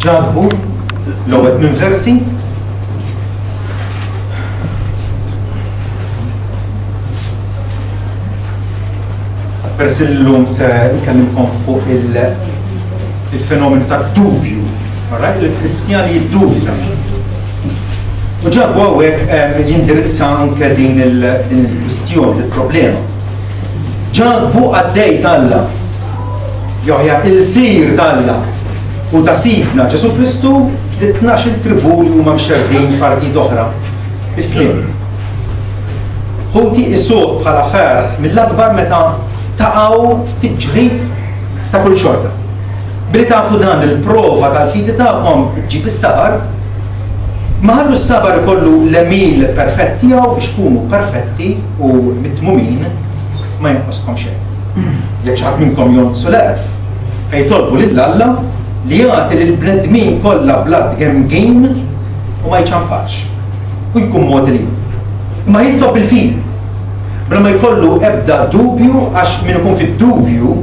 ġadbu l-ewwel minn versi peress illum se nkellimkom fuq il-fenomenu tad-dubju, il-Kristjani jiddubita. U ġabu hawnhekk jindirizza anke din il-kwistjoni, il-problema. Ġabu għaddej Alla, jew il-sir Alla u ta' sidna Ġesu Kristu li 12 tribù li huma mxerdin f'partit oħra Islim. Ħuti isuh bħala ferħ mill-akbar meta taqgħu f'tiġrib ta' kull xorta. Billi tafu dan il-prova tal-fidi tagħhom ġib is-sabar, ma ħallu s-sabar ikollu l-emil perfetti jew biex tkunu perfetti u mitmumin ma jonqoskom xejn. Jekk xi ħadd minnkom jonqsu l-erf, ħejtolbu lil Alla li jagħti lill-bnedmin kollha blood game u ma jċanfax u jkun modeli. Ma jitlob il-fidi. Bla ma jkollu ebda dubju għax min ikun fid-dubju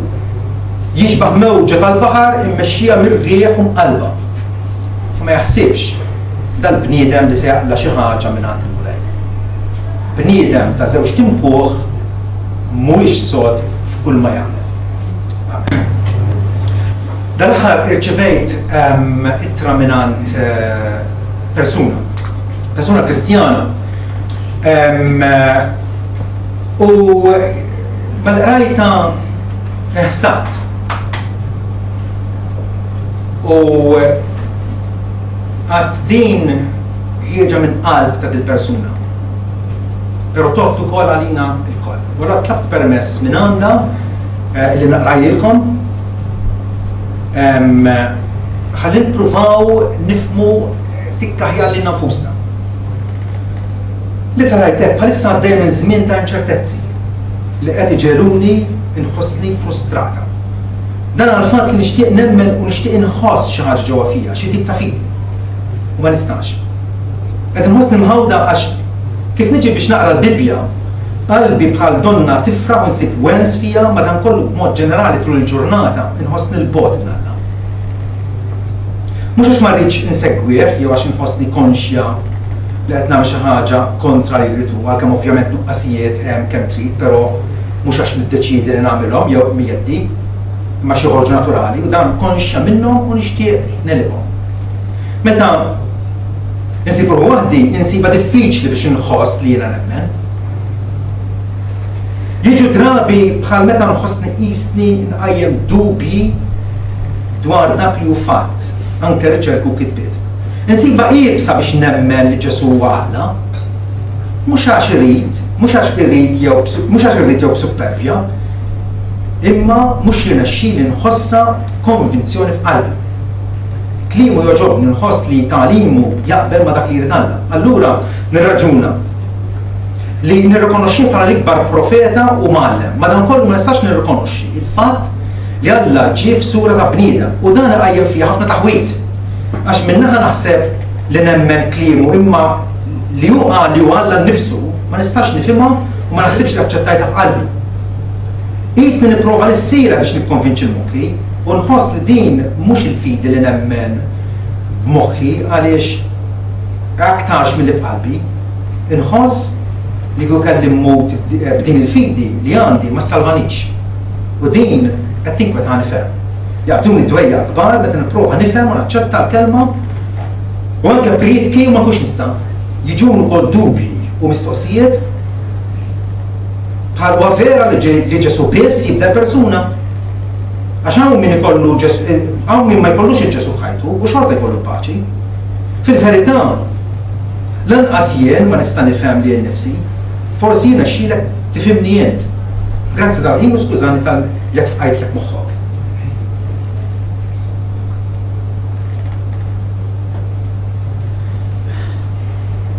jiġbaħ mewġa tal-baħar immexxija mir-rieħ u mqalba. Ma jaħsibx dal-bniedem li se jaqla xi ħaġa mingħand il-mulej. Bniedem ta' żewġ timpuh mhuwiex sod f'kull ma jagħmel. Dal-aħħar irċevejt ittra mingħand persuna Kristjana u mal-qrajta ħsat u għad din ħieġa minn qalb ta' dil-persuna. Pero toħtu kol għalina il-kol. Wara tlabt permess minn għanda li naqrajilkom ħallin pruvaw nifmu tikkaħja li nafusna. Li trajtek bħalissa għaddej minn żmien ta' inċertezzi li qed iġeluni inħossni frustrata. Dan għal-fatt li nixtieq nemmen u nixtieq inħoss xi ħaġa ġewwa fija, xi tip ta' fidi. U ma nistax. Qed inħossni mħawda għax kif niġi biex naqra l-Bibja, qalbi bħal donna tifraħ u nsib wens fija, madankollu b'mod ġenerali tul il-ġurnata inħossni l-bogħod minn Alla. Mhux għax ma rridx insegwih jew għax inħossni konxja li qed nagħmel xi ħaġa kontra li rridu, għalkemm ovvjament nuqqasijiet hemm kemm trid, però mhux għax niddeċiedi li nagħmilhom jew mijeddi, imma xi ħorġu naturali u dan konxja minnhom u nixtieq nelibhom. Meta insib ruħi waħdi insiba diffiċli biex inħoss li jiena nemmen. Jiġu drabi bħal meta nħossni qisni nqajjem dubji dwar dak li hu fatt, anke riċerku kitbiet. Insiba qiebsa biex nemmen li Ġesu huwa Alla, mhux għax irid, mhux għax irrid jew b'supervja, imma mhux jirnexxieli nħossha konvinzjoni f'qalbi. Kliemu joġobni nħoss li tagħlimu jaqbel ma dak li jrid Alla. Allura nirraġuna li nirrikonoxxih bħala l-ikbar profeta u mgħallem. Madankollu ma nistax nirrikonoxxi il-fatt li Alla ġie f'sura ta' bniedem u dan iqajjem fiha ħafna taħwit. Għax minnaħa naħseb li nemmen kliemu imma li huwa Alla nnifsu ma nistax nifhimha u ma naħsibx li aċċettajtha f'qalbi. Qisni nipprova nissira biex nikkonvinċi l-moħħi u nħoss li din mhux il-fidi li nemmen b'moħħi għaliex aktarx milli b'qalbi, inħoss li kieku kelli mmut b'din il-fidi li għandi ma salvanix. U din qed tinkwetani ferm. Jaqbduni dwejja kbar meta nipprova nifhem u naċċetta l-kelma u anke prietki u ma kux nista'. Jiġuni wkoll dubji u mistoqsijiet bħal huwa vera li Ġesu biss jibda persuna. Għax hawn min ikollu hawn min ma jkollux il-Ġesu f'ħajtu u xorta jkollu paċi. Fil-verità, lanqas jien ma nista' nifhem li nnifsi, forsi jirnexxielek tifhimni int. Grazzi tal-ħin u skużani tal-jekk fqajtlek moħħok.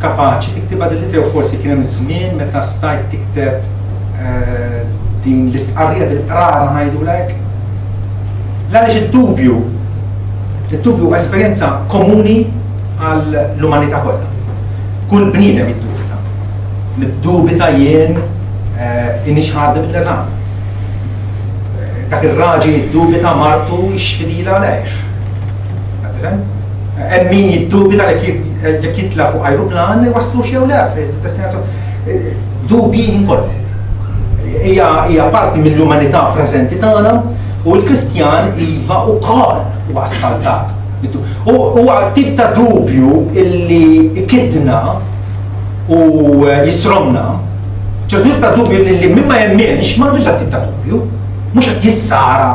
Kapaċi tiktibha din littra jew forsi kien hemm żmien meta stajt tikteb din l-istqarrija dil-qrara ngħidulek. Għaliex id-dubju huwa esperjenza komuni għall-umanità kollha. Kull bniedem jiddubita. Niddubita jien inhiex ħadda bil-eżam. Dak ir-raġel jiddubita martu jixfidila għalejh. Tifhem? Hemm min jiddubita jekk jitla fuq ajruplan waslu jew le fid-destinazzjoni. Dubji jinkollu. Hija parti mill-umanità preżenti tagħna u l-Kristjan iva wkoll huwa assaltat. Huwa tip ta' dubju illi ikidna u jisromna. ċertu tip ta' dubju li min ma jemmenx m'għandux dat tip ta' dubju. Mhux qed jissara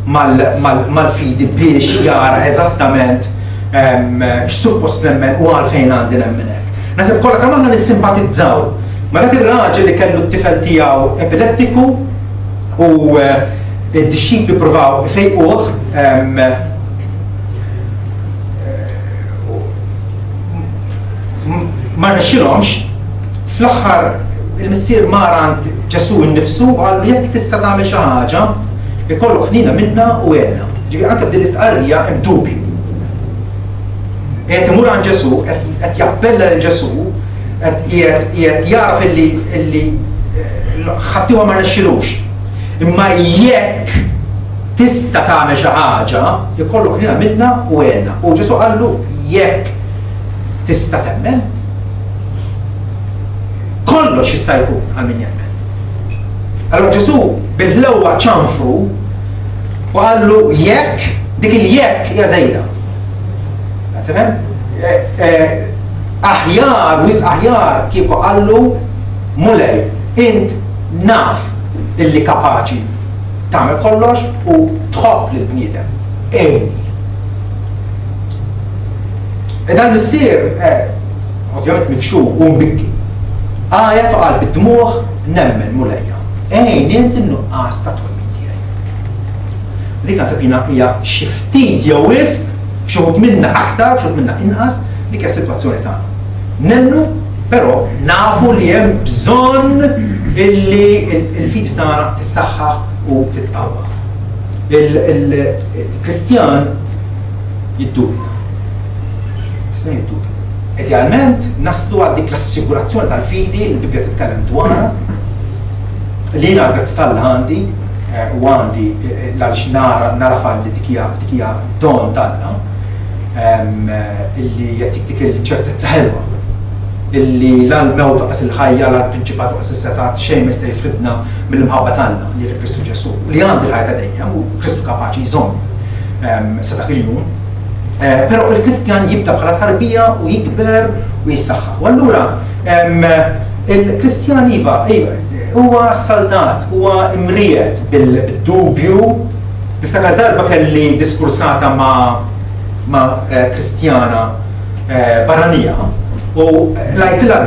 mal-fidi biex jara eżattament x'suppost nemmen u għalfejn għandi nemmen hekk. Naħseb kollha kemm aħna nissimpatizzaw ma dak ir-raġel li kellu t-tifel tiegħu epilettiku u d-disċipli provaw ifejquh ma rnexxilhomx, fl-aħħar il-missier mar għand Ġesu innifsu u qal jekk tista' tagħmel xi ħaġa ikollok ħnina minna u għenna. Ġifieri anke f'din l-istqarrija hemm dubju. Qed imur għand Ġesu, qed jappella lil Ġesu, qed jaraf illi ħaddieħor ma rnexxilux. Imma jekk tista' tagħmel xi ħaġa ikollok ħnina minna u għenna. U Ġesu qallu jekk tista' temmen, kollox jista' jkun għal min jemmen. Allora Ġesu bil-ħlewwa ċanfru u qallu jekk, dik il-jekk hija żejda. Tifhem? Aħjar, wis aħjar kieku qallu mulej, int naf illi kapaċi tagħmel kollox u tħobb lill-bniedem. Ejni. Dan l-sir, ovvjament mifxu u mbikki. Għaja toqal bid-dmuħ nemmen mulejja. Int innuqqas ta' twemmin tiegħi. Dik naħseb jiena hija xi ftit jew wisq f'xuħud minna aktar, f'xuħud minna inqas, dik hija s-sitwazzjoni tagħna. Nemnu, però nafu li hemm bżonn illi l-fidi tagħna tissaħħaħ u titqawwa. Il-Kristjan jiddubita. Idealment, naslu għal dik l-assigurazzjoni tal-fidi li l-Bibja titkellem dwarha li jiena grazzi tal-għandi u għandi għaliex nara falli dik hija don tagħna illi jagħtik dik il-ċertezza ħelwa illi l-mewt toqqas il-ħajja l-prinċipat toqqas is-setat xejn ma jista' jifridna mill-imħabba tagħna li fil-Kristu Ġesu li għandi l-ħajja dejjem u Kristu kapaċi jżomm sa dak il-jum. Però il-Kristjan jibda bħala tarbija u jikber u jissaħħaħ. U allura il-Kristjan iva huwa assaltat, huwa imriet bil-dubju. Niftakar darba kelli diskursata ma' Kristjana barranija u lajtilha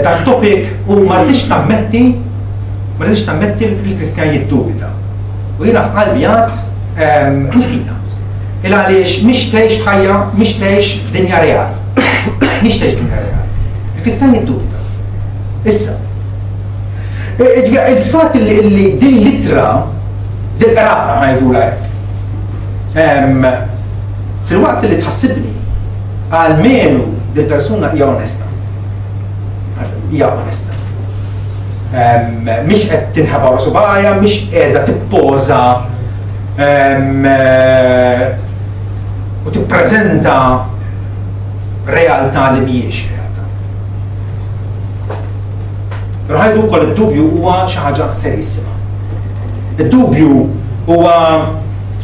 dan topic u ma rridx tammetti l-Kristjan jiddubita. U jiena f'qalbi għad miskina. Il-għaliex mhix tgħix f'ħajja, mhix tgħix f'dinja reali. Mhix tgħix f'dinja reali. Il-Kristjan jiddubita. Issa. Il-fatt li din litra, din qraba ngħidula hekk. Fil-waqt li tħassibni, għalmenu din persuna hija onesta. Hija onesta. Mhix qed tinħabar subajja, mhix qiegħda tippoża u tippreżenta realtà li mhijiex realtà. Però ħajdu wkoll id-dubju huwa xi ħaġa serissima. Id-dubju huwa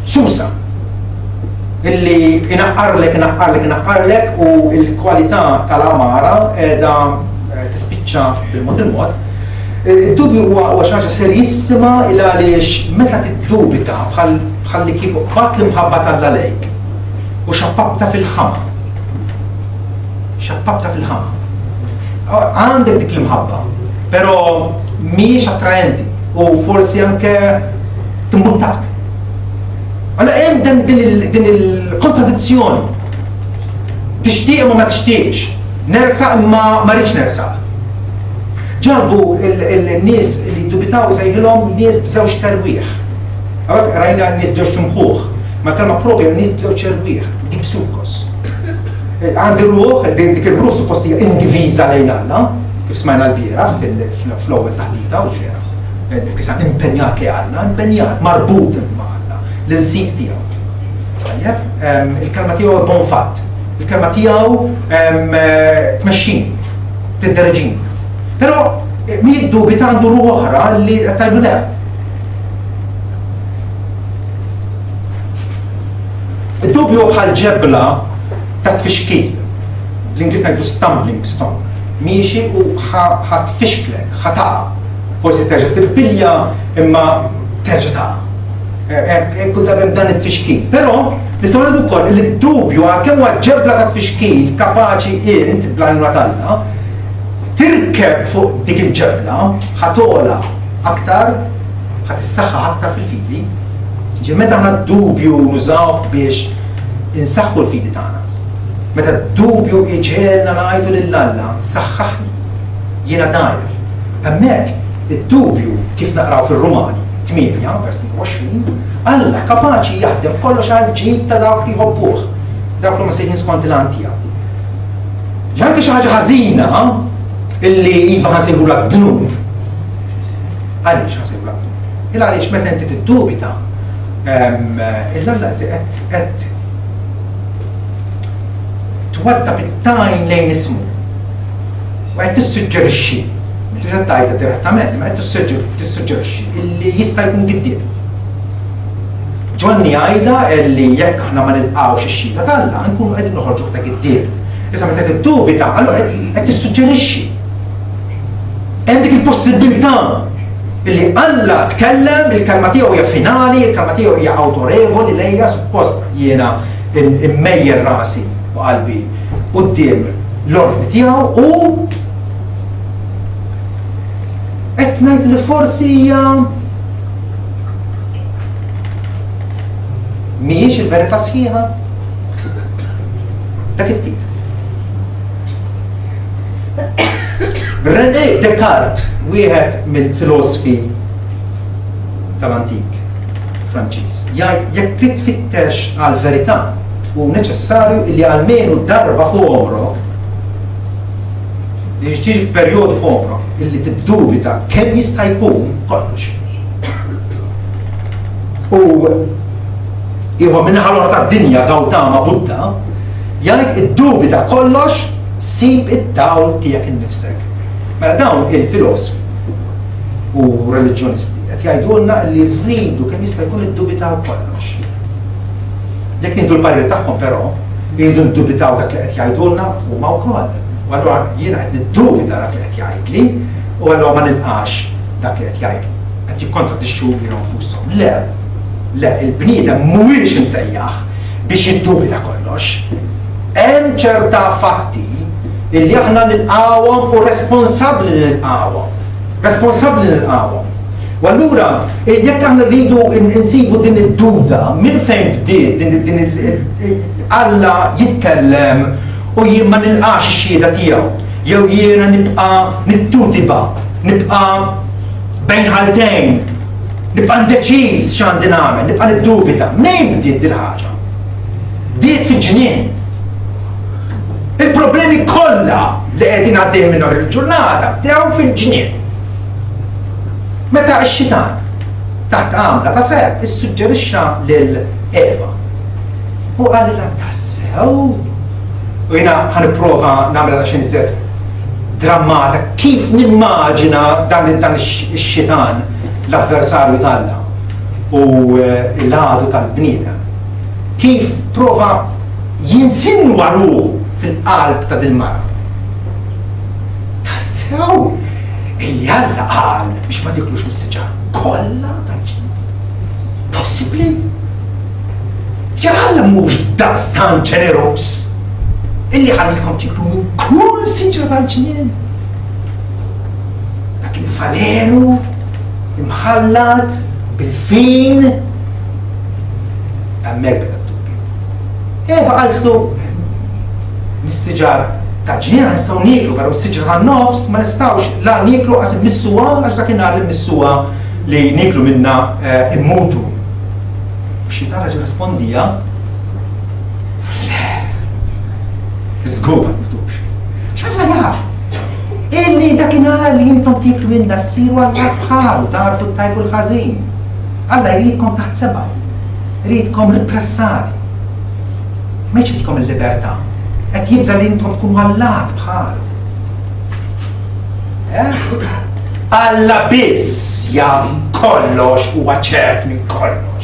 susa illi inaqqarlek u l-kwalità tal-amara qiegħda tispiċċa bil-mod il-mod. Id-dubju huwa xi ħaġa serissima il għaliex meta tiddubita bħal li kieku qbad l-imħabba tal-lejk u xappabta fil-ħama. Għandek dik l-imħabba, però mhijiex attraenti u forsi anke timbuttak. Għalla hemm din il-kontradizzjoni. Tixtieq imma ma tixtieqx. Nersaq imma ma rridx nersaq. Ġarbu il-nies li dubitaw sejħilhom nies b'żewġ terwieħ. Għawek rajna nies b'żewġ timħuħ, ma kalma propja nies b'żewġ terwieħ, di psukos. Għandi ruħ, dik il-ruħ suppost hija indiviża lejn Alla, kif smajna l-bieraħ fl-ewwel taħdita u ġiera. Kisan impenjat li Alla, impenjat, marbut ma' Alla, l-sik tiegħu. il-kelma tiegħu bon fatt, il-kelma tiegħu tmexxin, tiddereġin. Però mi jiddubita għandu ruħ oħra li qed tgħidu le. Id-dubju bħal ġebla ta' tfixkil, l-Ingliż ngħidu stumbling stone, miexi u ħatfixklek, ħataqa. Forsi terġa' tirbilja imma terġa' taqa'. Kull darba dan it-tfixkil. Però nistgħu ngħidu wkoll li d-dubju għalkemm huwa ġebla ta' tfixkil kapaċi int bl-għajnuna Alla tirkeb fuq dik il-ġebla, ħatola aktar, ħatissaħħa aktar fil-fidi. Meta aħna d-dubju nużawh biex insaħħu l-fidi tagħna. Meta d-dubju iġħelna ngħidu lill-Alla, saħħaħni, jiena dajf. Hemmhekk id-dubju kif naqraw fir-Rumani 8 vers 22, Alla kapaċi jaħdem kollox għal ġid ta' dawk li jħobbuh, dawk li ma sejrin skont il-għan tiegħu. Anke xi ħaġa ħażina illi iva ħansejħulha dnub. Għaliex ħansejħulha dnub? Għaliex meta inti tiddubita il-Alla qed twadda bit-tajn lejn ismu u qed tissuġġerixxi, mhux qed tgħidha direttament, ma qed tissuġġerixxi illi jista' jkun giddib. Ġonni għajda illi jekk aħna ma nilqgħux ix-xhieda tal-Alla nkunu qegħdin noħorġu ta' giddib. Issa meta tiddubita, allura qed tissuġġerixxi. Hemm dik il-possibilità illi Alla tkellem, il-kelma tiegħu hija finali, il-kelma tiegħu hija awtorevoli lejja suppost jiena immejjer rasi u qalbi quddiem l-ordni tiegħu u qed ngħid li forsi hija mhijiex il-verità sħiħa. Dak it-tip. René Descartes, wieħed mill-filosofi tal-antik Franċiż, jgħid jekk trid tfittex għall-verità u neċessarju li almenu darba f'għumrok li tiġi f'perjodu f'għumrok illi tiddubita kemm jista' jkun kollox. U ieħor minnaħa tad-dinja Gautama Buddha jgħid iddubita kollox sib id-dawl tiegħek innifsek. Mela dawn il-filosofi u reliġjonisti qed jgħidulna li rridu kemm jista' jkun iddubitaw kollox. Jekk nieħdu l-parir tagħhom però rridu ndubitaw dak li qed jgħidulna huma wkoll. U allura jiena qed niddubita dak li qed jgħidli u allura ma nilqax dak li qed jgħid. Qed jikkontradixxu lilhom nfushom. Le, il-bniedem mhuwiex insejjaħ biex jiddubita kollox. Hemm ċerta fatti illi aħna nilqawhom u responsabbli nilqawhom. Responsabbli nilqawhom. U allura jekk aħna rridu insibu din id-duda minn fejn bdiet din Alla jitkellem u jien ma nilqax ix-xhieda tiegħu, jew jiena nibqa' nittutiba, nibqa' bejn ħaltejn, nibqa' ndeċiż x'għandi nagħmel, nibqa' niddubita. Mnejn bdiet din ħaġa? Bdiet fiġ-ġnien. Il-problemi kollha li qegħdin għaddejjin minnhom il-ġurnata bdew fil-ġnien. Meta x-xitan taħt għamla ta' sepp issuġġerixxa lil Eva. U qalilha tassew. U jiena ħanipprova nagħmel xejn iżjed drammata kif nimmaġina dan ix-xitan l-avversarju tagħha u l-għadu tal-bniedem. Kif prova jinsinwa ruħu fil-qalb ta' dil-mara. Tassew, illi Alla qal biex ma tiklux mis-siġar kollha tal-ġnien. Possibbli? Alla mhux daqstant ġenerus illi ħallilkom tiklu minn kull siġra tal-ġnien. Dak il-falenu, imħallat, bil-fin, hemmhekk beda d-dubju. Eva qaltlu mis-siġar ta' ġnien nistgħu nieklu, però s-siġra tan-nofs ma nistgħux la nieklu qas missuha għax dakinhar li missuha li nieklu minnha immutu. U x-xitan raġel rispondija le, żgur ma miktubx. X'Alla jaf? Illi dakinhar li intom tiklu minnha ssiru Alla bħalu tarfu t-tajb u l-ħażin. Alla jridkom taħt seba', jridkom ripressati. ma jċitikom il-libertà. Qed jibża li intom tkunu Allat bħalu. Alla biss jaf kollox huwa ċert minn kollox.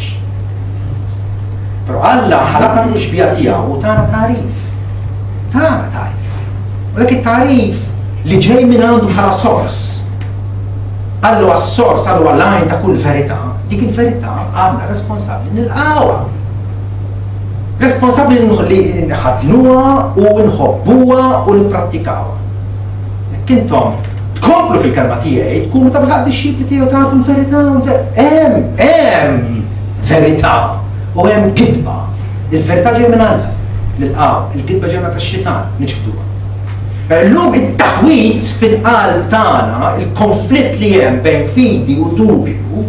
Però Alla ħalaqna mhux bija tiegħu u tagħna tarif. Tagħna tarif. U dak it-tarif li ġej minn għandu bħala sors. Allu għas-sors, allu għal-lajn ta' kull verità, dik il-verità għandna responsabbli nilqawha. Responsabbli li nħadnuha u nħobbuha u nipprattikawa. Jekk intom tkomplu fil-kelma tiegħi, tkunu ta' bħal disċipli tiegħu tafu l-verità, hemm verità u hemm kitba. Il-verità ġej minn Alla, nilqaw, il-kitba ġej minn tax-xitan, niġbduha. Llum it-taħwit fil-qalb tagħna, il-konflitt li hemm bejn fidi u dubju,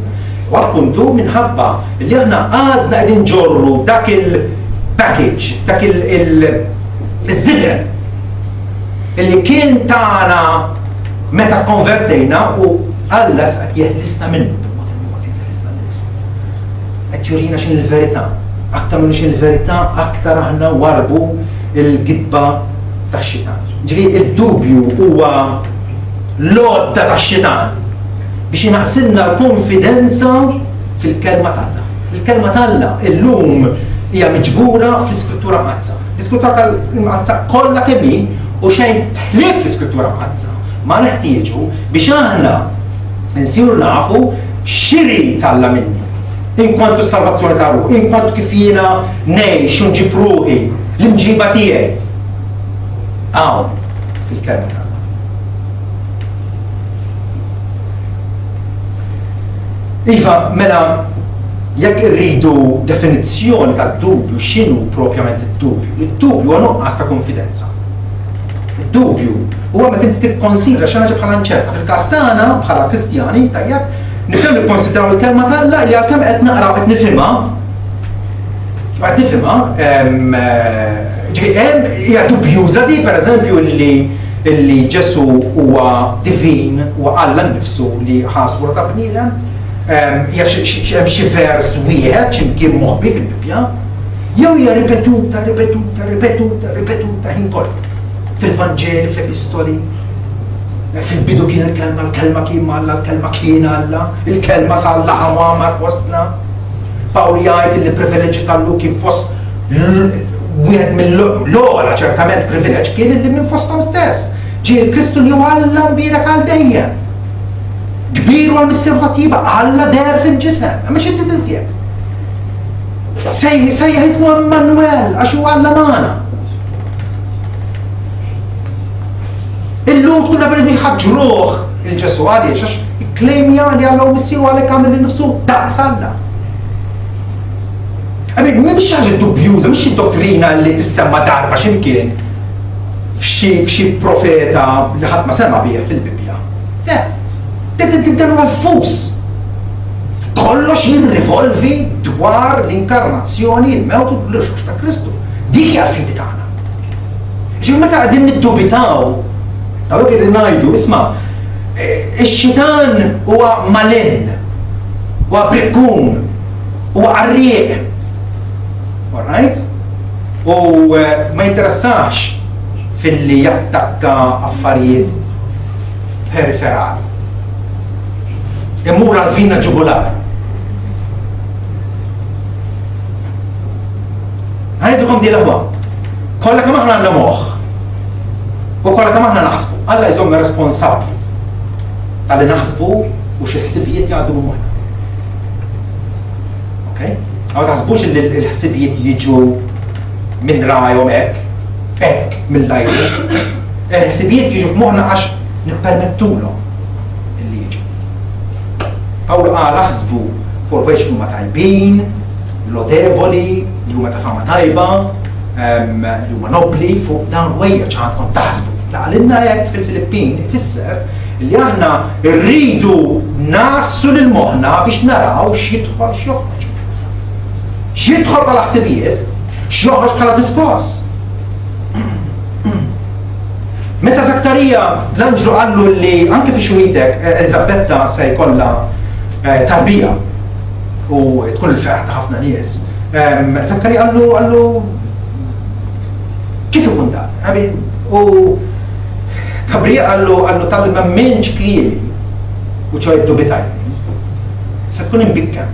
u appuntu minħabba li aħna għadna qegħdin ġorru dak il-package, dak il-żibel illi kien tagħna meta konvertejna u Alla qed jeħlisna minnu bil-mod jeħlisna minnu. Qed jurina x'in il-verità. Aktar minn x'in il-verità, aktar aħna warbu il-gidba tax-xitan. Ġifieri id-dubju huwa l-għodda tax-xitan biex inaqsilna l-konfidenza fil-kelma tagħna. Il-kelma tagħna illum hija miġbura fl-iskrittura mqazza. L-iskrittura mqazza kollha kemm hi u xejn ħlief l-iskrittura mqazza ma neħtieġu biex aħna nsiru nafu x'iri Alla minni. Inkwantu s-salvazzjoni ta' ruħi, inkwantu kif jiena ngħix u nġib ruħi, l-imġiba tiegħi. Hawn fil-kelma tagħna. Iva, mela, jekk irridu definizzjoni tad-dubju x'inhu propjament id-dubju. Id-dubju huwa nuqqas ta' konfidenza. Id-dubju huwa meta inti tikkonsidra xi ħaġa bħala inċerta. Fil-każ tagħna bħala Kristjani tajjeb nibdew nikkonsidraw il-kelma tagħna li għalkemm qed naqra qed nifhimha. Qed nifhimha hija dubjuża di pereżempju li Ġesu huwa divin u Alla nnifsu li ħasura ta' bniedem. Hija xi vers wieħed x'imkien moħbi fil-Bibja, jew hija ripetuta ħin kollu. Fil-Vanġeli, fl-Epistoli, fil-bidu kien il-kelma, l-kelma kien Alla, l-kelma kien Alla, il-kelma sallaħa Muhammad fostna. Pawl jgħid li l-privileġġi tal-lu kien fost wieħed mill-ogħla ċertament privileġġ kien li minn fosthom stess. Ġie l-Kristu li huwa Alla mbierek għal dejjem. Kbir u għal-mister ħatiba, Alla der fil-ġisem, ma xinti tiżjed. Sejja jismu Emmanuel, għax huwa Alla magħna. Illum kull darba li jħaġġruh il-Ġesu għaliex għax ikklejmja li Alla u missieru għalhekk għamel innifsu daqs Alla. Mhix ħaġa dubjuża, mhix dottrina li tissemma darba x'imkien f'xi profeta li ħadd ma sema bih fil-Bibja. Le, dan huwa l-fus. Kollox jirrivolvi dwar l-inkarnazzjoni, il-mewt u l-ixħux ta' Kristu. Dik hija l-fidi tagħna. Ġifieri meta qegħdin niddubitaw, hawnhekk qegħdin ngħidu, isma' ix-xitan huwa malin, huwa brikkun, huwa qarrieq. All right? U ma jinteressax fil-li jattakka affarijiet periferali. Immur għal-vina ġugulari. Għanidukom di l-ħwa. Kolla kam aħna għanna moħ. U kolla kam aħna naħsbu. Alla jżomna responsabli. Tal-li naħsbu u xie ħsibijiet jgħaddu moħna. Ok? Għaw taħsbux li l-ħsibijiet jiġu minn rajom ek mill-lajru. Ħsibijiet jiġu f'moħna għax nippermettulhom illi jiġu. Pawlu qal aħsbu fuq wex huma tajbin, lodevoli, li huma ta' fama tajba, li huma nobli, fuq dawn wejja ċaħadkom taħsbu. Għalinna hekk fil-Filippin ifisser li aħna rridu nassu lil moħna biex naraw x'jidħol x'joħroġ. X'jidħol bħala ħsibijiet, x'joħroġ bħala diskors. Meta Zakkarija l-anġlu għallu li anke fi xwitek Elizabetta se jkollha tarbija u tkun il-ferħ ta' ħafna nies. Zakkarija għallu kif ikun dan? U Gabriel għallu tal-ma menġ klimi u ċoj dubitajni, sa tkun imbikka,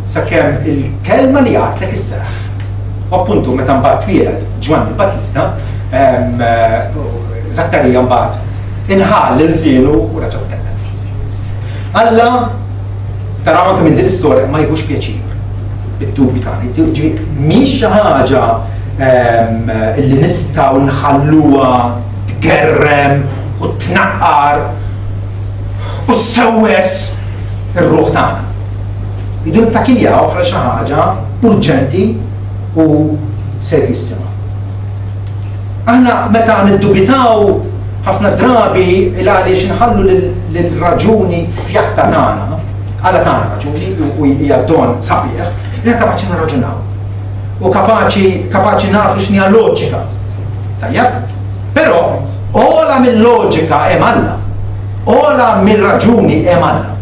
sa kem il-kelma li għatlek is-seħ. U appuntu meta mbagħad twieled Ġwanni Battista, Zakkarija mbagħad inħall il-żienu u raġaw tkellem. Alla taraw anke minn din l-istorja ma jħux pjaċir bid-dubji tagħni. Mhix xi ħaġa illi nistgħu nħalluha tgerrem u tnaqqar u ssewwes ir-ruħ tagħna. Idu nittakiljaw bħala xi ħaġa urġenti u serjissima. Aħna meta niddubitaw ħafna drabi il-għaliex nħallu l-raġuni fjakka tagħna, għala tagħna raġuni u hija don sabiħ, li kapaċi nirraġunaw. U kapaċi nafu x'nija loġika. Tajjeb? Però ola mill-loġika hemm Alla. Ola mill-raġuni hemm Alla.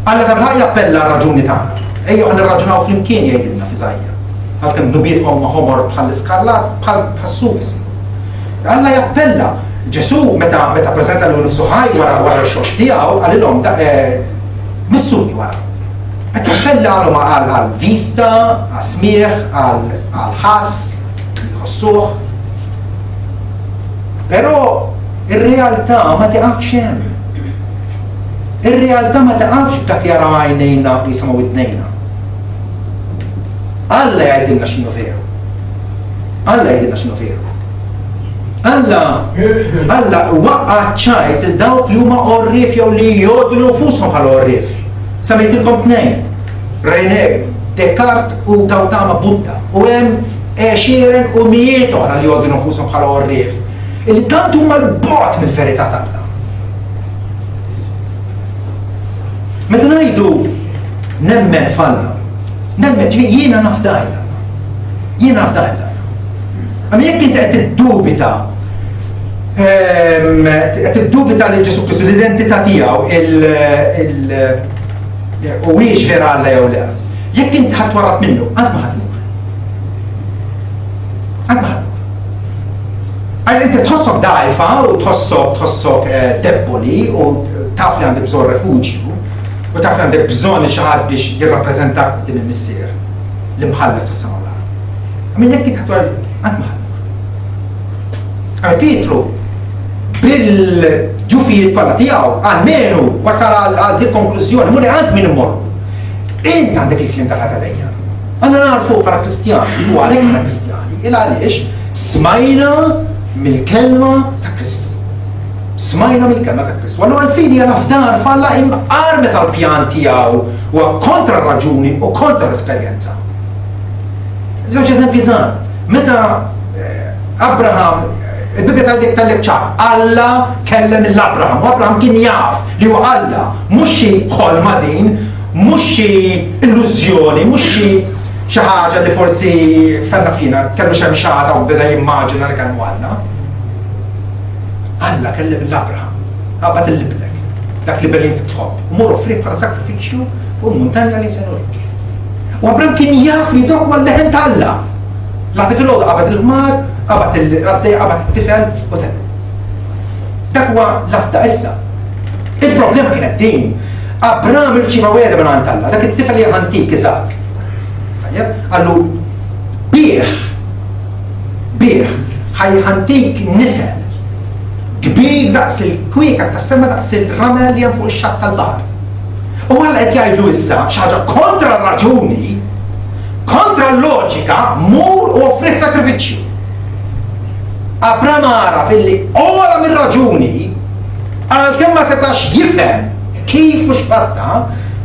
Alla tabħa jappella r-raġuni tagħna. Ejju nirraġunaw flimkien jgħidilna fi Żajja. Għalkemm dubiekom ma' ħomor bħall-iskarlat bħal-sufis. Alla jappella. Ġesu meta preżenta l-nifsu ħaj wara x-xox tiegħu għalilhom missuni wara. Qed jappella għalhom għal-vista, għal-smieħ, għal-ħass, jħossuh. Però ir-realtà ma tiqafx hemm. Ir-realtà ma tiqafx b'dak jara għajnejna u jisimgħu id-dnejna. Alla jgħidilna x'inhu veru. Alla jgħidilna x'inhu veru. Alla waqqa ċajt il-dawk li huma orrif jew li jgħodu nfushom bħala orrif. Semmejtilkom tnejn. René Descartes u Gautama Buddha. U hemm għexieren u mijiet oħra li jgħodu nfushom bħala orrif. Illi tant huma l-bogħod mill-verità tagħna. Meta ngħidu nemmen falla, nemmen jiena nafdajla. Jiena nafdajla. Għam jekk inti qed tiddubita li Ġesu Kristu l-identità tiegħu u wiex vera Alla jew le. Jekk inti ħadd warab minnu, għand ma ħadmur. Għand ma ħadmur. Għal inti tħossok dajfa u tħossok debboli u taf li għandek bżonn refuġju u taf li għandek bżonn li xi ħadd biex jirrappreżentak din il-missier li mħallef tas-sama l-għar. Għamil jekk inti ħadd għand ma ħadmur. Għal Pietru bil-ġufijiet kollha tiegħu għalmenu wasal għal dik konklużjoni mhux għand min immorru. Int għandek il-kliem tal-ħata dejja. Għandna narfu bħala Kristjani u għalhekk aħna Kristjani il għaliex smajna mill-kelma ta' Kristu. Smajna mill-kelma ta' Kristu. Għallu għalfin hija nafdar falla imqarmet tal-pjan tiegħu u kontra r-raġuni u kontra l-esperjenza. Żewġ eżempji żgħar. Meta Abraham il-Bibja tal-dik ċab, Alla kellem l-Abraham, u Abraham kien jaf li huwa Alla, mhux xi ħolma din, mhux xi illużjoni, mhux xi ħaġa li forsi fenna fina, kellu xemxata u beda jimmaġina li kien Alla. Alla kellem l-Abraham, għabat il-liblek, dak li belin titħobb, u mur offri bħala sakrifiċċju fuq il-muntanja li senurik. U Abraham kien jaf li dak huwa l-leħen ta' Alla. Laħdi fil-ħodu għabat il-ħmar, għabat il-tifel u ten. Dak huwa lafda issa. Il-problema kienet din. Abraham irċiva weda minn għand Alla, dak it-tifel li antik Iżak. Għallu bieħ, ħantik nisel, kbir daqs il-kwika tas-sema daqs il-ramel li fuq ix-xatt tal-baħar. U għalla qed jgħidu issa xi ħaġa kontra r-raġuni, kontra l-loġika, mur u offri sakrifiċċju. Abraham għaraf illi ola minn raġuni għal-kemm ma setax jifhem kif u x'qatta,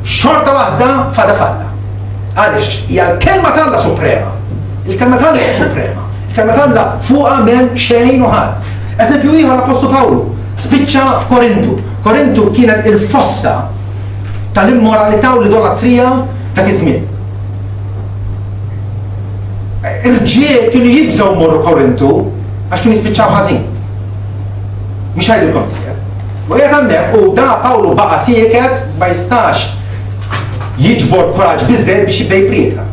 xorta waħda fada falla. Għaliex hija l-kelma tal-Alla suprema. Il-kelma tal-Alla hija suprema. Il-kelma tal-Alla fuqha m'hemm xejn u ħadd. Eżempju ieħor l-Apostlu Pawlu spiċċa f'Korintu. Korintu kienet il-fossa tal-immoralità u l-idolatrija ta' iż-żmien. Ir-ġiel kienu jibżgħu mmorru Korintu għax kienu jispiċċaw ħażin. Mhix ngħidilkom iżjed. U qiegħed hemmhekk u da Pawlu baqa' sieket ma jistax jiġbor kuraġġ biżżejjed biex jibda jprieka.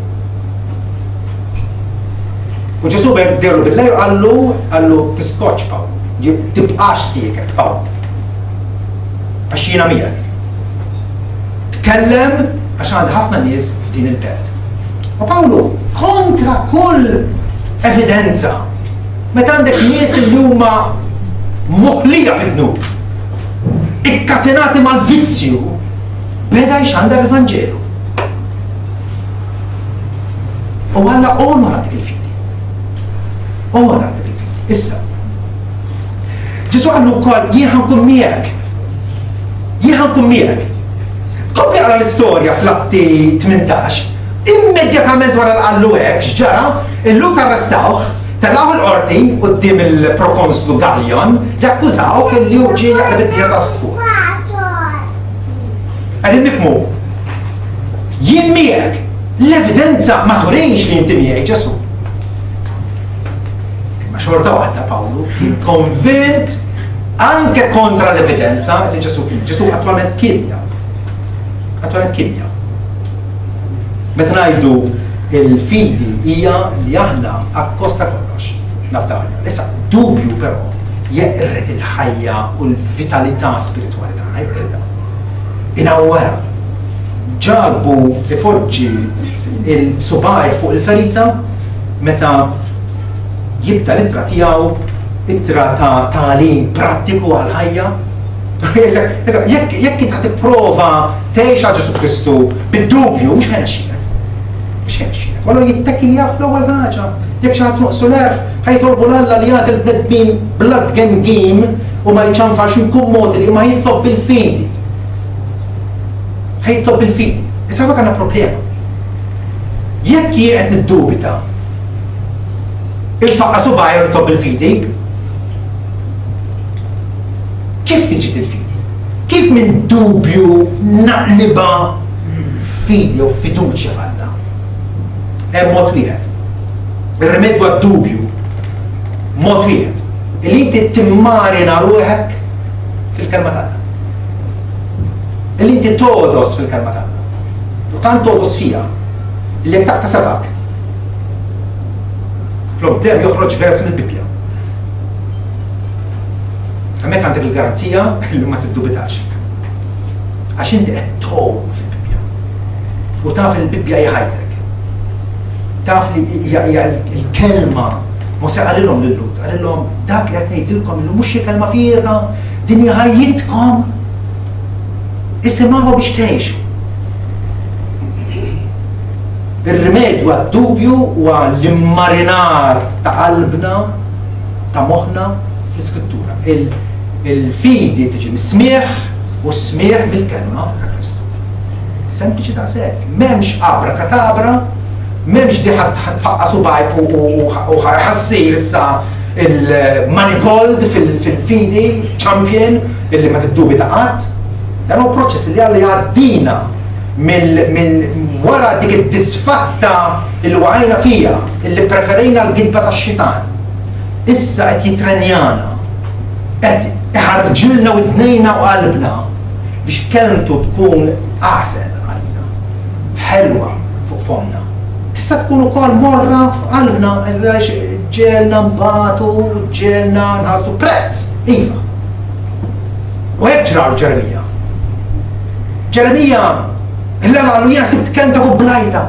U Ġesu derlu bil-lej għallu tiskoċ Pawlu, tibqax sieket Pawlu. Għax jiena miegħek. Tkellem għax għandi ħafna nies f'din il-belt. U Pawlu, kontra kull evidenza, meta għandek nies li huma moħlija fid-dnub, ikkatenati mal-vizzju, beda jxandar l-Evanġelu. U għalla onora dik il-fidi. Onora dik il-fidi. Issa. Ġesu għallu wkoll jien ħankun miegħek. Jien ħankun miegħek. Kompli għara l-istorja fl-Atti 18, immedjatament wara l-qallu hekk x'ġara, illum arrestawh, tellgħu l-qorti quddiem il-prokonslu Gallion, jakkużawh li hu ġie jaqleb id-dija ta' fuq. Għedin nifmu, jien miegħek, l-evidenza ma turinx li inti miegħek Ġesu. Imma xorta waħda Pawlu kien konvint anke kontra l-evidenza li Ġesu kien. Ġesu attwalment kimja. Attwalment kimja. Meta ngħidu il-fidi hija li aħna akkosta kollox. Naftaħna. Issa dubju però jeqret il-ħajja u l-vitalità spirituali tagħna, jeqretha. Inawwera, ġabu ipoġġi il-subaj fuq il-ferita meta jibda l-ittra tiegħu ittra ta' tagħlim prattiku għal-ħajja. Jekk inti ħad tipprova tgħix għal Ġesu Kristu bid-dubju mhux ħenexxielek. Mhux ħenexxielek. Wallu jittekki jaf l-ewwel ħaġa. Jekk xi ħadd noqsu nerf ħajtolbu l-Alla li jagħti l-bnedmin blood game u ma jċanfax inkun moti li ma jitlob bil-fidi. ħajtlob bil-fidi. Issa għak għandna problema. Jekk jien qed niddubita, il-faqqa subajr jitlob bil-fidi, kif tiġi il-fidi? Kif minn dubju naqliba fidi u fiduċja f'Alla? Hemm mod wieħed. Ir-rimedju għad-dubju, mod wieħed. Illi inti timmarina ruħek fil-kelma tagħna. Illi inti todos fil-kelma tagħna. U tant todos fija li jekk taqta' sabak. Fl-qudiem joħroġ vers mill-Bibja. Hemmhekk għandek il-garanzija li ma tiddubitax. Għax inti qed tgħum fil-Bibja. U taf il-Bibja hija ħajtek. Taf li hija l-kelma Mose għalilhom lil-Lut, għalilhom dak li qed ngħidilkom li mhux xi kelma fierha, din hija ħajjitkom. Isimgħuha biex tgħixu. Ir-rimedju għad-dubju huwa l-immarinar ta' qalbna, ta' moħħna fl-Iskrittura. Il-fidi tiġi mis-smieħ u smieħ bil-kelma ta' Kristu. Sempliċi daqshekk, m'hemmx abrakadabra, m'hemmx di ħadd subajk u ħassir issa il-manigold fil-fidi champion illi ma tiddubi ta' qatt. Dan huwa proċess li Alla jgħaddina minn wara dik id-disfatta il waqajna fija, illi preferejna l-gidba tax-xitan. Issa qed jitrenjana, qed iħarġilna u id-dnejna u qalbna biex kelmtu tkun aħsen għalina, ħelwa fuq fomna. Tista' tkun ukoll morra f'qalbna għaliex ġelna mbagħtu, ġelna nħallsu prezz, iva. U hekk ġraw Ġeremija. Ġeremija illa għallu jiena sibt kenta u blajta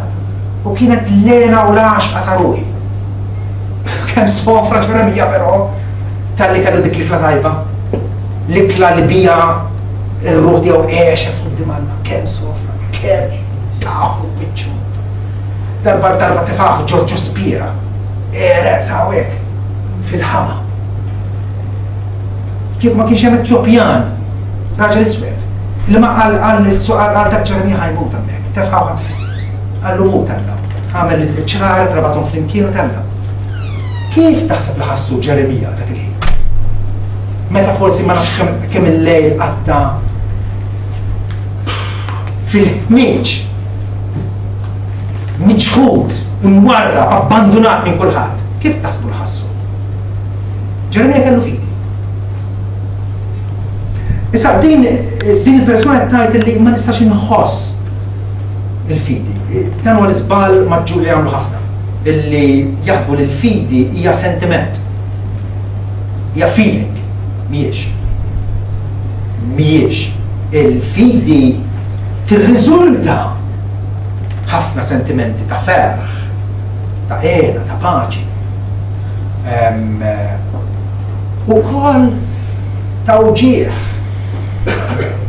u kienet lena u laxqa ta' ruħi. Kemm sofra Ġeremija però tal-li kellu dik l-ikla tajba. L-ikla li bija ir-ruħ tiegħu għexet quddiem Alla. Kemm sofra, kemm tafu wiċċu. Darba tifaħ Ġorġu Spira, reqsa hawnhekk fil-ħama. Kieku ma kienx hemm Etjopjan, raġel iswed, li ma qal dak Ġeremija ħajmut hemmhekk, tefħaw qallu mut Alla. Għamel il-ċraret rabathom flimkien u tella. Kif taħseb li ħassu Ġeremija dak il-ħin? Meta forsi ma nafx kemm il-lejl qatta fil-ħmieġ, miġħud, imwarra, abbandonat minn kulħadd. Kif taħsbu li ħassu? Ġeremija kellu fidi. Issa din il-persuna tajt li ma nistax inħoss il-fidi. Dan huwa l-isbal maġġul li għamlu ħafna. illi jaħsbu li l-fidi hija sentiment, hija feeling, mhijiex. Il-fidi tirriżulta ħafna sentimenti ta' ferħ, ta' għena, ta' paċi. Ukoll ta' uġieħ,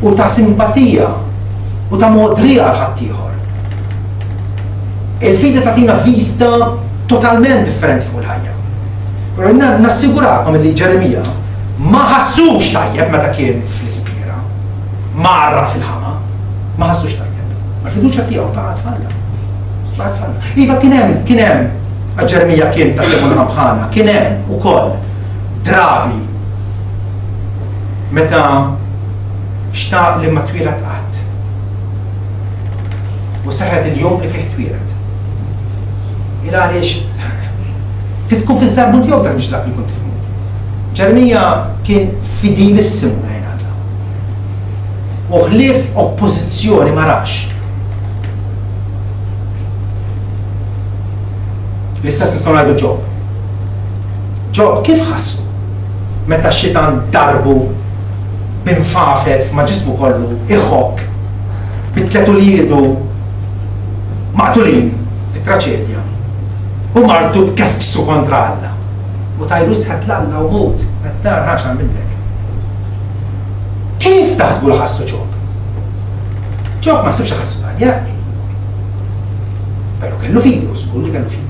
u ta' simpatija, u ta' modrija għal ħaddieħor. Il-fidi tagħtina vista totalment differenti fuq il-ħajja. Però nassigurakom li Ġeremija ma ħassux tajjeb meta kien fl-ispira, marra fil-ħama, ma ħassux tajjeb. Ma l-fiduċja tiegħu baqgħet falla. Iva kien hemm Ġeremija kien ta' Lemon Ħabħana, kien hemm ukoll drabi meta xtaq li ma twilet qatt. U seħħet il-jum li fih twilet. Il għaliex titkun fiż-żarbun tiegħu dak biex dak li kont tifhmu. Ġeremija kien fidilissimu lejn Alla. U ħlief oppożizzjoni ma rax. L-istess nistgħu ngħidu Ġob. Ġob kif ħassu meta x-xitan darbu binfafet ma' ġismu kollu iħok bit-tletu li jidu maqtulin fit-traċedja u martu b'kesksu kontra Alla. U tajlu sħat l-Alla u mut, għattar ħaxan billek. Kif taħsbu l-ħassu Ġob? Ġob ma sibx ħassu tajja. Pero kellu fidi, u skur li kellu fidi.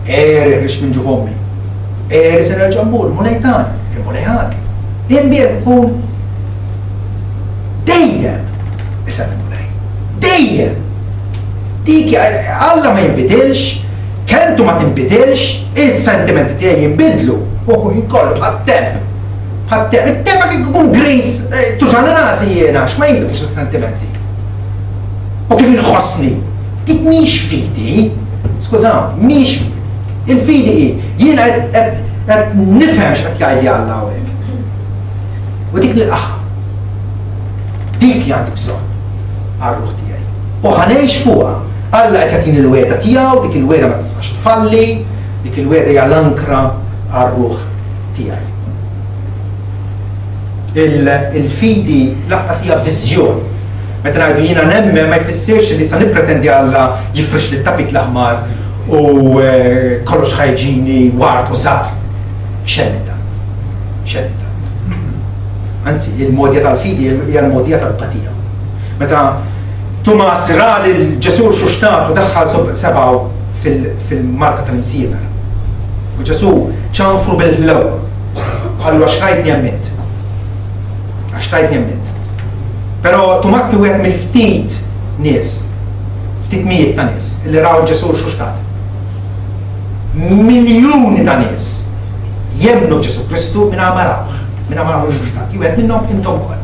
Rix minn ġufommi. Sena ġambur, mulejtan, mulejħani. Imbir kun dejjem isem mulej. Dejjem. Dik Alla ma jinbidilx, kentu ma tinbidilx, il-sentimenti tiegħi jinbidlu. U kun jinkollu bħat-temp. Il-temp għak ikun gris, tuġana nasi jena, x'ma jinbidilx il-sentimenti. U kif il-ħosni. Dik miex fidi, skużaw, miex fidi. Il-fidi jiena qed nifhem x'qed jgħid Alla hawnhekk. U dik li l-aħħa. Dik li għandi bżonn għar-ruħ tiegħi. U ħanejx fuqha. Alla qed jagħtini l-weda tiegħu, dik il-weda ma tistax tfalli, dik il-weda hija l-ankra għar-ruħ tiegħi. Il-fidi laqqas hija viżjoni. Meta ngħidu jiena nemmen ma jfissirx li sa nippretendi Alla jifrix li t-tapit l-aħmar u kollox ħajġini ward u sar. Xemmita. Anzi, il-modja tal-fidi hija l-modja tal-patija. Meta Tomas ra li l-Ġesur xuxtat u daħħal sebaw fil-marka tal-imsiemer. U Ġesur ċanfru bil-ħlew. Għallu għaxrajtni għammet. Pero Tomas ki wieħed mill-ftit nies, ftit mijiet ta' nies, li raw Ġesur xuxtat. Miljuni ta' nies jemnu Ġesu Kristu minna marawħ xuxtat. Jwet minnom intom kol.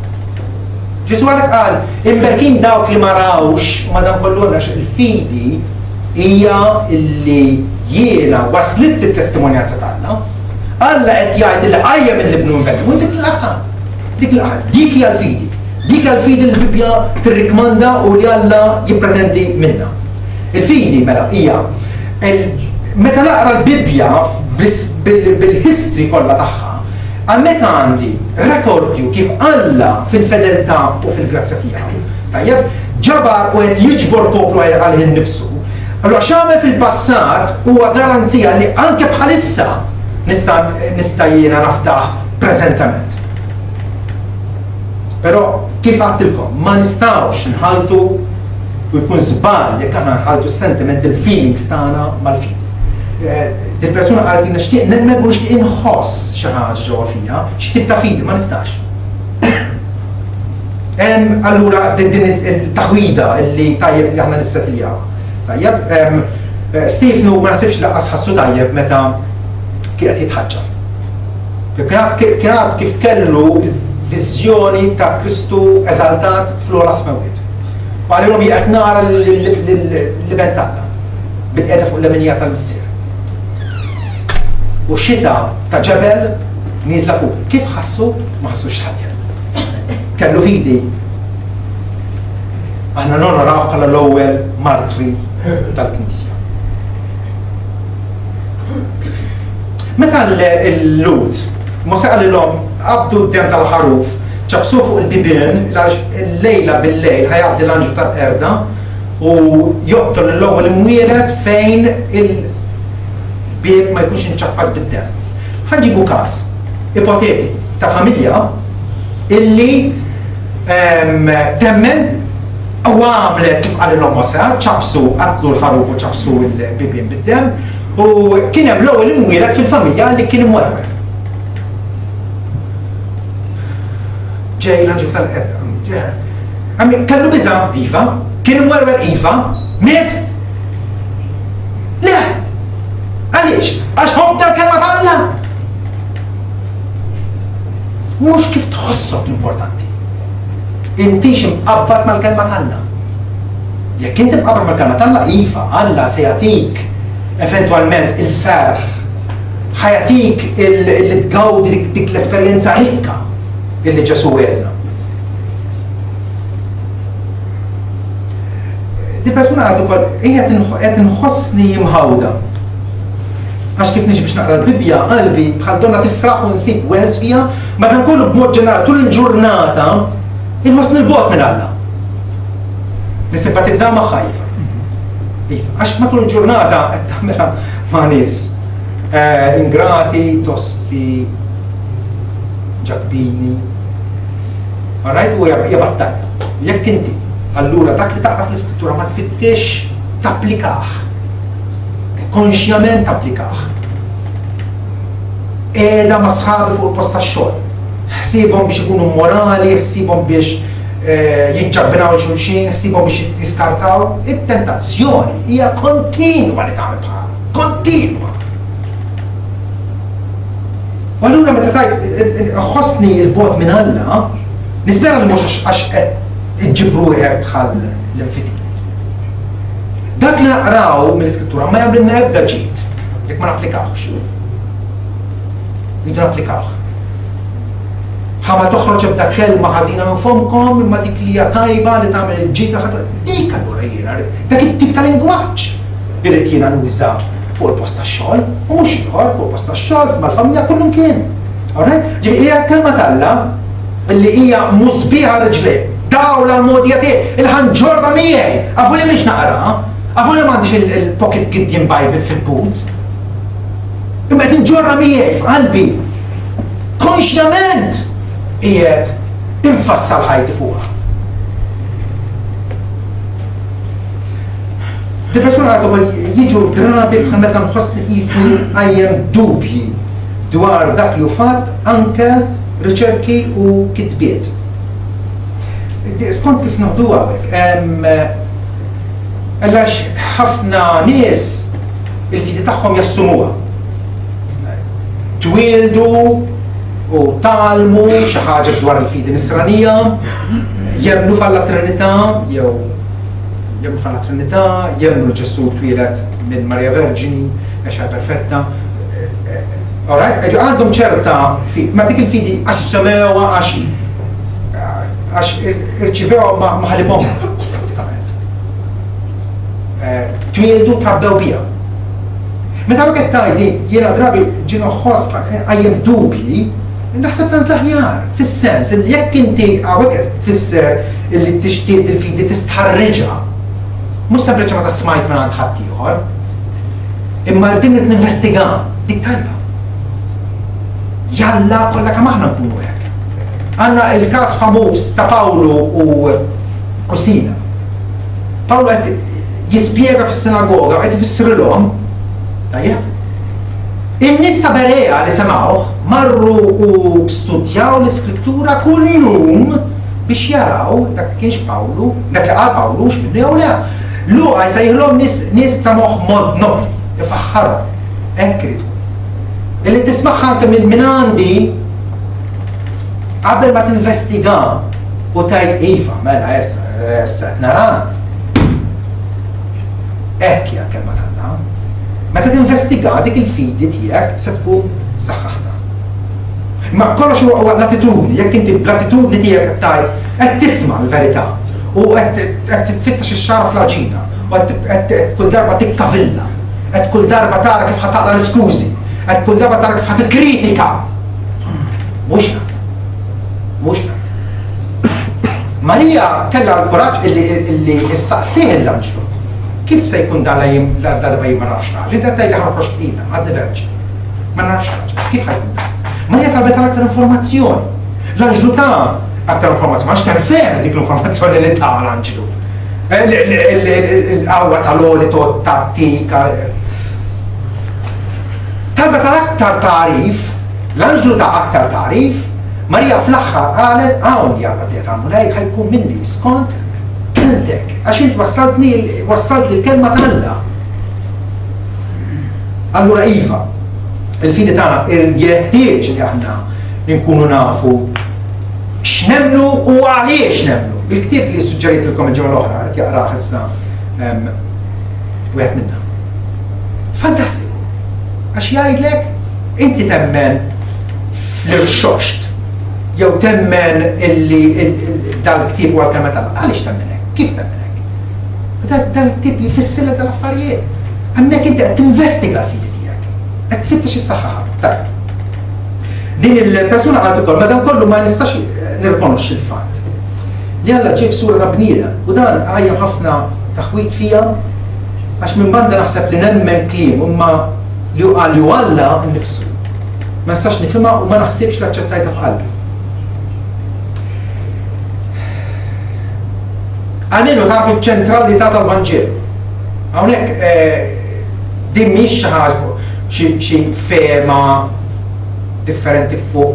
Ġesu għalek għal, imberkin dawk li marawx, u madan kollu għax il-fidi hija illi jiena waslit il-testimonjanza tagħna. Alla qed jgħid il-ħajja mill-ibnu mbelli, u dik l-aqqa. Dik hija l-fidi. Dik hija l-fidi li l-Bibja tirrikmanda u li Alla jippretendi minna. Il-fidi mela hija meta naqra l-Bibja bil-history kollha tagħha, għammek għandi rekordju kif Alla fil-fedeltà u fil-grazzja tiegħu. Tajjeb, ġabar u qed jiġbor poplu għalih innifsu. Allura x'għamel fil-passat huwa garanzija li anke bħalissa nista' jiena naftaħ preżentament. Però kif għattilkom, ma nistgħux nħaltu u jkun żball jekk aħna nħaltu s-sentiment il-feelings tagħna mal-fidi. Il-persuna għalet nixtieq nemmen u nixtieq inħoss xi ħaġa ġewwa fija, x'tib ta' fidi ma nistax. Allura din il-taħwida li tajjeb li aħna nissettiljawha. Tajjeb, Stefnu ma nasibx laqqas ħassu tajjeb meta kienet jitħaġġar. Kien kif kellu viżjoni ta' Kristu eżaltat fl-ola smewit. U għalihom qed nara l-liben tagħna bil-qiegħda fuq l-emenija tal-missier. U xita ta' ġebel niżla fuq. Kif ħassu? Ma ħassux tajjeb. Kellu fidi. Aħna non naraw bħala l-ewwel martri tal-Knisja. Meta l-lut, Musa qalilhom qabdu d-dem tal-ħaruf, ċabsu fuq il-bibien, l-lejla bil-lejl ħajabdi l-anġu tal-qerda u joqtol l-ewwel imwieled fejn il-bib ma jkunx inċappaz bid-dem. Ħanġibu każ ipotetiku ta' familja illi temmen u għamlet kif qalilhom Musa, ċabsu qatlu l-ħaruf u ċabsu l-bibien bid-dem u kien hemm l-ewwel imwieled fil-familja li kien imwerwer. ġej l-anġu tal-qerda. Kellu biża Iva, kien imwerwer Iva, miet? Le! Għaliex? Għax ħobb tal-kelma tal-Alla! Mhux kif tħossok l-importanti. Intix imqabbad mal-kelma tal-Alla. Jekk inti mqabbad mal-kelma tal-Alla, Iva, Alla se jagħtik eventwalment il-ferħ, ħajatik il-tgawdi dik l-esperjenza rikka illi ġesu għedna. Di persuna għadu kol, għed nħossni jimħawda. Għax kif niġi biex naqra l-Bibja, qalbi bħal donna tifraħ u nsib wens fija, ma dan kollu b'mod ġenerali tul il-ġurnata inħossni l-bot minn Alla. Nisimpatizza ma' ħajfa. Għax ma tul il-ġurnata qed tagħmilha ma' nies ingrati, tosti, ġabbini. Għarajt u jabattalja. Jekk inti, allura dak li taqra fl-iskrittura ma tfittix tapplikaħ. Konxjament tapplikaħ. Eda ma sħabi fuq il-post tax-xogħol. Ħsibhom biex ikunu morali, ħsibhom biex jiġġabbinaw xulxin, ħsibhom biex jiskartaw. Il-tentazzjoni hija kontinwa li tagħmel bħal. Kontinwa. U allura meta tajt ħossni il-bot minn Alla, nispera li mhux għax qed iġġibru bħal l-infidi. Dak li naqraw mill-iskrittura ma jagħmilna ebda ġid jekk ma napplikawx. Jidu napplikawh. Ħama toħroġ ebda kelma ħażina minn fomkom imma dik li hija tajba li tagħmel il-ġid dik allura jiena dak it-tip ta' lingwaġġ irid jiena nuża fuq il-post tax-xogħol, u mhux ieħor fuq il-post tax-xogħol mal-familja kullum kien. Ġifieri hija l-kelma tal-Alla li hija musbiħa riġlejn. Dawl għal-modija tiegħi il-ħanġorra miegħi. Għafu li mhix naqra, għafu li m'għandix il-pocket Gideon Bible fil-punt. Imma qed inġorra miegħi f'qalbi. Konxjament qiegħed infassal ħajti fuqha. Di persuna għadu jiġu drabi bħal meta nħossni qisni għajjem dubji dwar dak li fatt anke riċerki u kitbiet. Skont kif noħdu għawek, għallax ħafna nies il-fidi tagħhom jassumuha. Twildu u talmu xi ħaġa dwar il-fidi nisranija, jemnu fal-Trinità jew jemnu fal-Trinità, jemnu Ġesu twilet minn Marja Verġini, għaxa perfetta. Għandhom ċerta, ma dik il-fidi assumewa għax irċivewa ma ħalibhom pratikament. Twildu trabbew bija. Meta għek tajdi, jiena drabi ġinu ħosba għajjem dubji, naħseb tant l-aħjar, fis-sens li jekk inti għawek tfisser illi tixtiet il-fidi tistħarriġa, mux sempliċi ma ta' smajt minn għand ħaddieħor, imma rridin ninvestiga dik tajba. Jalla kollha kemm aħna nkunu hekk. Għandna il-każ famuż ta' Pawlu u Kusina. Pawlu qed jispjega fis-sinagoga qed ifissrilhom, tajjeb. In-nies ta' Berea li semgħuh marru u studjaw l-iskrittura kull jum biex jaraw dak kienx Pawlu, dak li qal Pawlu x'minnu jew le. Luqa jsejħilhom nies ta' moħħ mod nobli, ifaħħarhom, hekk irid tkun. Illi tismagħha anke minn għandi qabel ma tinvestiga u tajt iva, mela issa qed nara. Hekk hija l-kelma tal-Alla. Meta tinvestiga dik il-fidi tiegħek se tkun saħħaħta. Ma kollox huwa l-attitudni, jekk inti bl-attitudni tiegħek qed tajt qed tisma' l-verità. U qed titfittax ix-xara fl-aġina, u kull darba tikkavilla, قد كل darba tara kif ħataqla l-iskużi, qed kull darba tara kif ħatikritika. Mhux ħadd. Mhux ħadd. Marija kellha l-kuraġġ illi issaqsih l-anġlu. Kif se jkun darba jien ma nafx ħaġa? Inti qed tgħidli ħarġ qiegħda, għadni verġi. Ma nafx ħaġa. Kif ħajkun dan? Marija talbet aktar informazzjoni. L-anġlu ta' aktar informazzjoni, għax kien fehem dik l-informazzjoni li ta' l-anġlu. L-qawwa tal-oli tattika. Talbet aktar tarif, l-anġlu ta' aktar tarif, Marija fl-aħħar qalet hawn jaqgħet għamulej ħajkun minni skont kelmtek, għax int wassalt li l-kelma tal-Alla. Allura iva, il-fidi tagħna jeħtieġ li aħna nkunu nafu x'nemmnu u għaliex nemmnu. Il-ktieb li suġġerijtilkom il-ġimgħa l-oħra qed jaqrah issa wieħed minnha. Fantastiku. Għax jgħidlek inti temmen l-irxoxt jew temmen illi dal-ktieb huwa l-kelma tal-Alla. Għaliex temmen hekk? Kif temmen hekk? Dal-ktieb li jfissirlek dal-affarijiet. Hemmhekk inti qed tinvestiga l-fidi tiegħek. Qed tfittex is-saħħa. Tajb. Din il-persuna qalet ukoll madankollu ma nistax nirkonoxxi l-fatt li Alla ġie f'sura ta' bniedem u dan għajjem ħafna taħwit fija għax minn banda naħseb li nemmen kliem imma li qal li Alla nnifsu. Ma nistax nifhimha u ma naħsibx li aċċettajtha f'qalbi. Għalmenu taf iċ-ċentralità tal-Vanġelu. Hawnhekk din mhix xi ħaġa xi fehma differenti fuq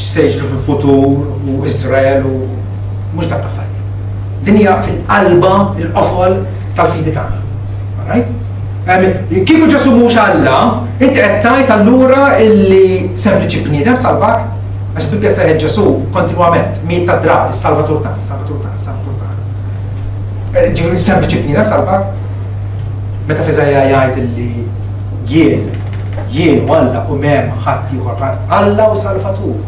x'se jiġri fil-futur u Iżrael u mhux dak l-affarijiet. Din hija fil-qalba il-qofol tal-fidi tagħna. Alright? Kieku Ġesu mhux Alla, inti qed tgħid allura illi sempliċi bniedem salvak għax Bibbja seħħet Ġesu kontinwament miet ta' drabi, is-Salvatur tagħna, is-Salvatur tagħna, is-Salvatur tagħna. Ġifieri sempliċi bniedem salvak? Meta f'Iżajja jgħid illi jien u Alla u m'hemm ħadd ieħor Alla u Salvatur.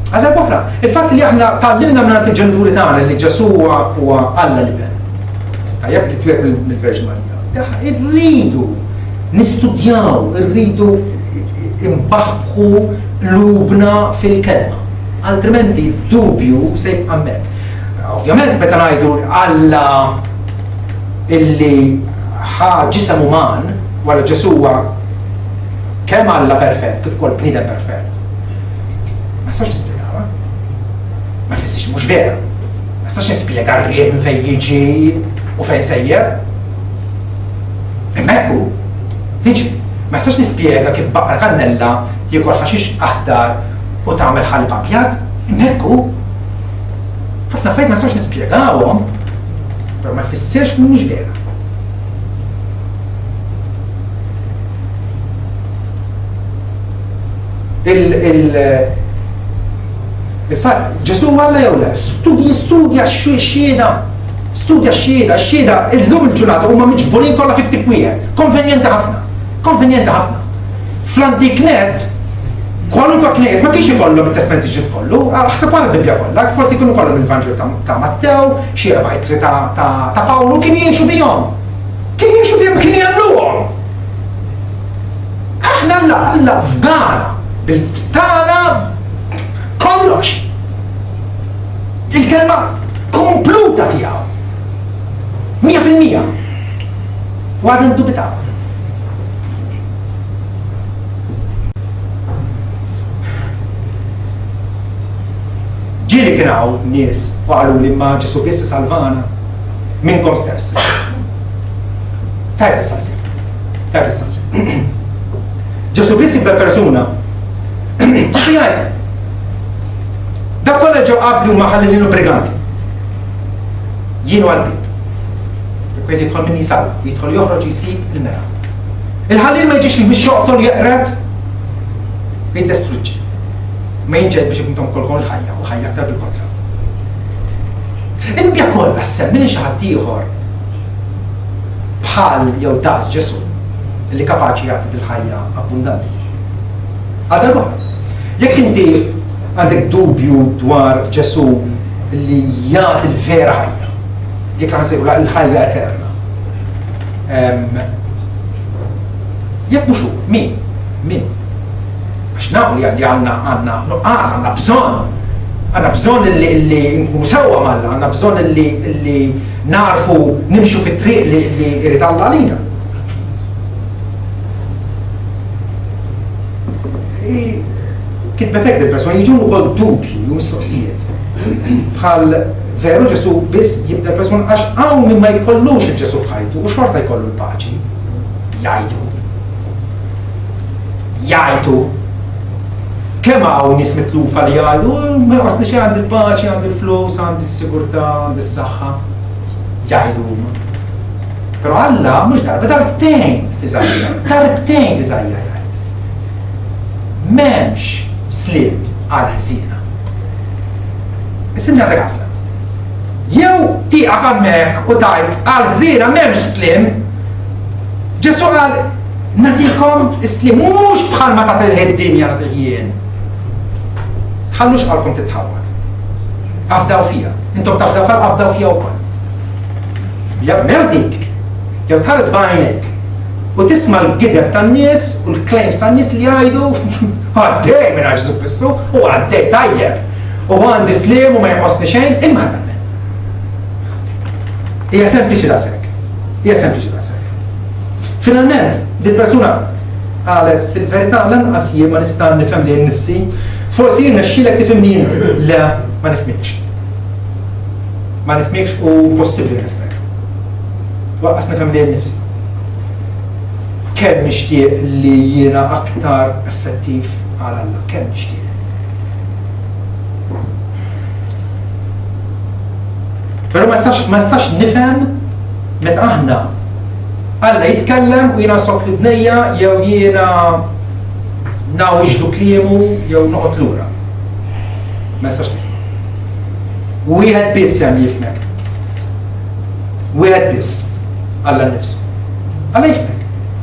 Għadha boħra, il-fatt li aħna tallimna minn il-ġenituri tagħna li Ġesu huwa Alla li ben. Għajjeb li twieq mill-Verġi Marija. Irridu nistudjaw, irridu imbaħħu lubna fil-kelma. Altrimenti dubju se jibqa' hemmhekk. Ovvjament meta ngħidu Alla illi ħa ġisem uman wara Ġesu huwa kemm Alla perfett kif ukoll bniedem perfett. Ma nistax nispjegawha. Ma jfissirx mhux vera. Ma nistax nispjega r-ried minn fejn jiġi u fejn sejjer. Imma hekk hu. Tiġi. Ma nistax nispjega kif baqra kannella tiekol ħaxix aħdar u tagħmel ħalib abjad. Imma hekk hu. Ħafna affarijiet ma nistax nispjegawhom, però ma jfissirx mhux vera. Il-fatt, Ġesu Alla jew le, studja x-xieda, illum il-ġurnata huma miġburin kollha fit-tikwiegħ, konvenjenti ħafna. Fl-antik net, kwalunkwe knies ma kienx ikollhom it-testament ġdid kollu, ħseb wara l-Bibbja kollha, forsi kienu kollhom il-Vanġelu ta' Mattew, xi rebgħitri ta' Pawlu kienu jgħixu bihom. Kien jagħmluhom. Aħna Alla f'Gana bil-tagħna kollox. Il-kelma kompluta tiegħu. 100%. U għadna ndubitaw. Ġieli kien hawn nies qalu li ma Ġesu biss salvana minnkom stess. Tajb is-salsi. Ġesu biss persuna. Ġesu jgħid. Dak kollha ġew qabli huma ħallilinu briganti. Jienu għall-bib. Kwejt jidħol minni salva, jidħol joħroġ jsib il-mera. Il-ħallil ma jiġix li biex joqtol jeqret jiddestruġġi. Ma jinġed biex intom kolkom l-ħajja u ħajja aktar bil-kontra. Il-Bibbja kollha semmi xi ħadd ieħor bħal jew daqs Ġesu li kapaċi jagħti il-ħajja abbundanti. Għadha l-oħra. Jekk inti għandek dubju dwar Ġesu li jagħti l-vera ħajja, dik li ħansejħu l-ħajja eterna. Jekk mhux hu, min? Għax nafu li għandna nuqqas, għandna bżonn li nkunu sewwa malla, għandna bżonn li narfu nimxu fit-triq li jrid Alla għalina. Kitbet hekk il-persuna jiġu wkoll dubji u mistoqsijiet. Bħal veru Ġesu biss jibda l-persuna għax hawn min ma jkollux il-Ġesu f'ħajtu u xorta jkollu l-paċi. Jgħidu. Kemm hawn nies mitlufa li jgħidu ma jqosni xi għandi l-paċi, għandi l-flus, għandi s-sigurtà, għandi s-saħħa. Jgħidu huma. Però Alla mhux darbtejn fi Żajja jgħid. M'hemmx slim għal ħsiena. Is-sinna dak għasla. Jew tieqaf hemmhekk u tajt għal ħsiena m'hemmx slim. Ġesu qal nagħtikom is-slim mhux bħalma tagħti id-dinja nagħtih jien. Tħallux qalbkom titħawwad. Afdaw fija. Intom tafdaw fal-afdaw fija wkoll. Jew merdik, jew tħares b'għajnejk u tisma' l-gideb tan-nies u l-claims tan-nies li jgħidu għaddej minn Ġesu Kristu u għaddej tajjeb u għandi slim u ma jqosni xejn, imma ħademmen. Hija sempliċi daqshekk. Finalment, dil-persuna qalet fil-verità lanqas jien ma nista' nifhem lil nnifsi, forsi jien nexxielek tifhimni inti. Le, ma nifhmikx. Ma nifhmikx u possibbli nifhmek. Waqqas nifhem lil nnifsi. Kemm nixtieq li jiena aktar effettiv għal Alla, kemm nixtieq. Però ma nistax nifhem meta aħna Alla jitkellem u jiena sok l-bnejja jew jiena nawġlu kliemu jew noqgħod lura. Ma nistax nifhem. Wieħed biss hemm jifhmek. Wieħed biss Alla nnifsu. Alla jifhmek.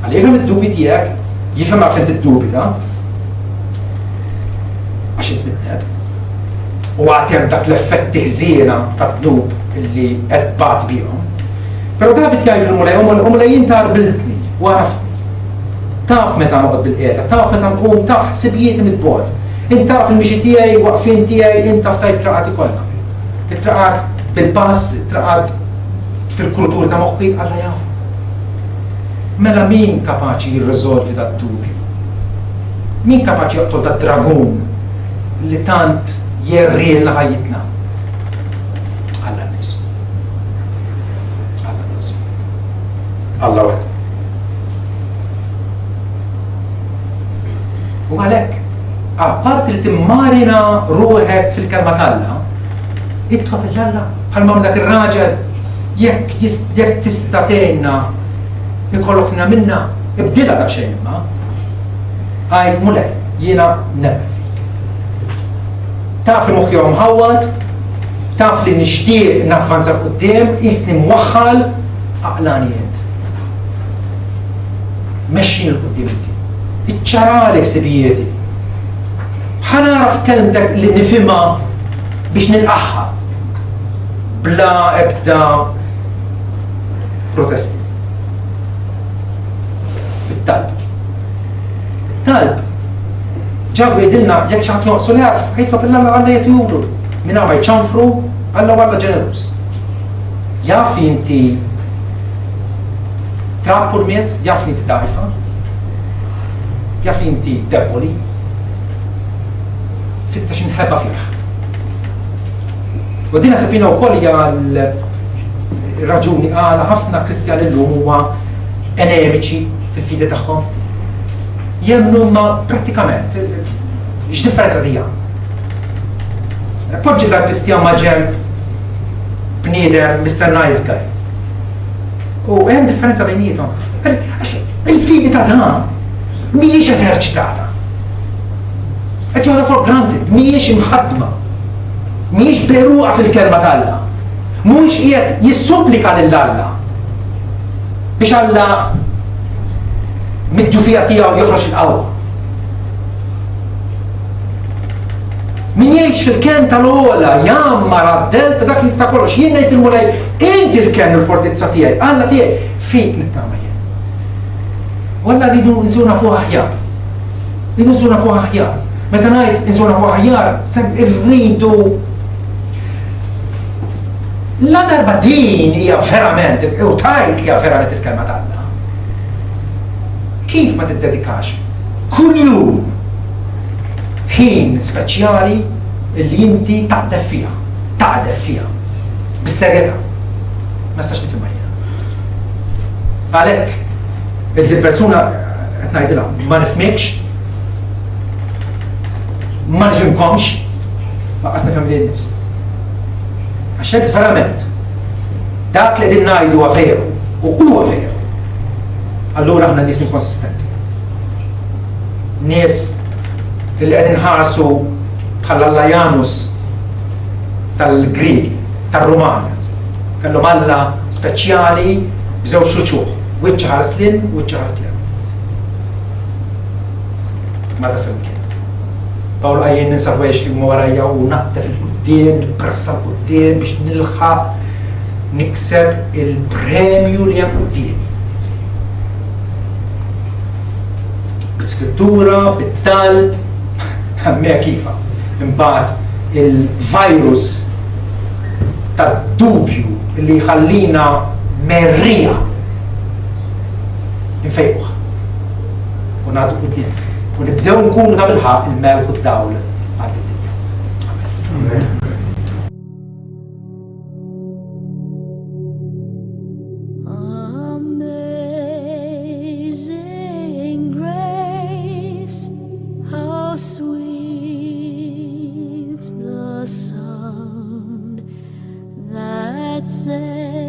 Għalli jifhem id-dubi tiegħek, jifhem għal fint id-dubita, għax id-bidneb, u għatem dak l-effetti ħżiena tad-dub illi qed bagħt bihom. Però David jgħid l-mulej, u mulej jien tarbiltni u għaraftni. Taf meta noqgħod bil-qiegħda, taf meta nqum, taf ħsibijieti mid-bogħod. Int taraf il-mixi tiegħi, waqfien tiegħi, int taf tajb traqati kollha. It-traqat bil-pass, it-traqat fil-kulturi ta' moħħi, Alla jafu. Mela min kapaċi jirriżolvi dat-dubju? Min kapaċi joqtol dat-dragun li tant jerrielna ħajjitna? Alla nnifsu. Alla waħdu. U għalhekk, apparti li timmarina ruħek fil-kelma tagħha, itlob il-Alla bħalma dak ir-raġel jekk tista' tgħinna ikollokna minna, ibdilha daqsxejn imma. Għajt mulej, jiena nemmen fik. Taf li moħħi huwa mħawwad, taf li nixtieq navvanza quddiem, qisni mwaħħal, aqlani int. Mexxini l-quddiem inti. Iċċarali ħsibijieti. Ħanaraf kelmtek li nifhimha biex nilqaħħa. Bla ebda protesti. Talb. Ġabu jidilna jekk xi ħadd joqsu l-għarf, ħejtlob il-Alla Alla jagħtihulu. Minn hawn ma jċanfru, Alla ġenerus. Jaf li inti trappu l-miet, jaf li inti dgħajfa, jaf li inti deboli, fittax inħebba fih. U dina sabina wkoll hija l-raġuni għala ħafna Kristjani llum huwa enemiċi fil-fidi tagħhom. Jemnu ma pratikament, x'differenza dija? Poġġi tal-Kristjan ma ġemp bniedem Mr. Nice Guy. U hemm differenza bejniethom. Għax il-fidi ta' dan mhijiex eżerċitata. Qed joħodha for granted, mhijiex imħaddma. Mhijiex beruqa fil-kelma tal-Alla. Mhux qiegħed jissupplika lill-Alla biex Alla mid-ġufija tiegħu joħroġ il-qawwa. Min jgħix fil-ken tal-ola, jammar għad-delta dak li sta kollox, jien ngħid il-mulej, inti l-ken il-fortizza tiegħi, Alla tiegħi, fik nittama jien. Walla rridu nżuna fuq aħjar. Rridu nżuna fuq aħjar. Meta ngħid nżuna fuq aħjar, irridu la darba din hija verament, u tajt li hija verament il-kelma tagħna. Kif ma tiddedikax kull jum ħin speċjali li inti taqdef fiha, bis-serjetà. Ma stax nifhimha jiena. Għalhekk il-persuna qed ngħidilha ma nifhmekx, ma nifhimkomx, laqas nifhem lil nifsi. Għax hekk verament dak li qegħdin ngħidu huwa veru u huwa veru. Allura aħna nies inkonsistenti. Nies illi qegħdin ħarsu bħala l-Janus tal-Griegi, tal-Rumani. Kellhom Alla speċjali b'żewġ xuċuħ, wiċċ ħares lil u wiċċ ħares lil. Ma ta' sew kien. Pawl qajjin ninsaħ wex li warajja u naqtef il-quddiem, nippressa l-quddiem biex nilħaq nikseb il-premju li hemm qudiemi. Bl-iskrittura, bit-talb, mea kifa. Imbagħad il-virus tad-dubju li jħallina merrija infejquha. U ngħaddu quddiem. U nibdew nkunu ta' bilħaq il-melħ u d-dawl għad-dinja. Amen. Sweet the sound that said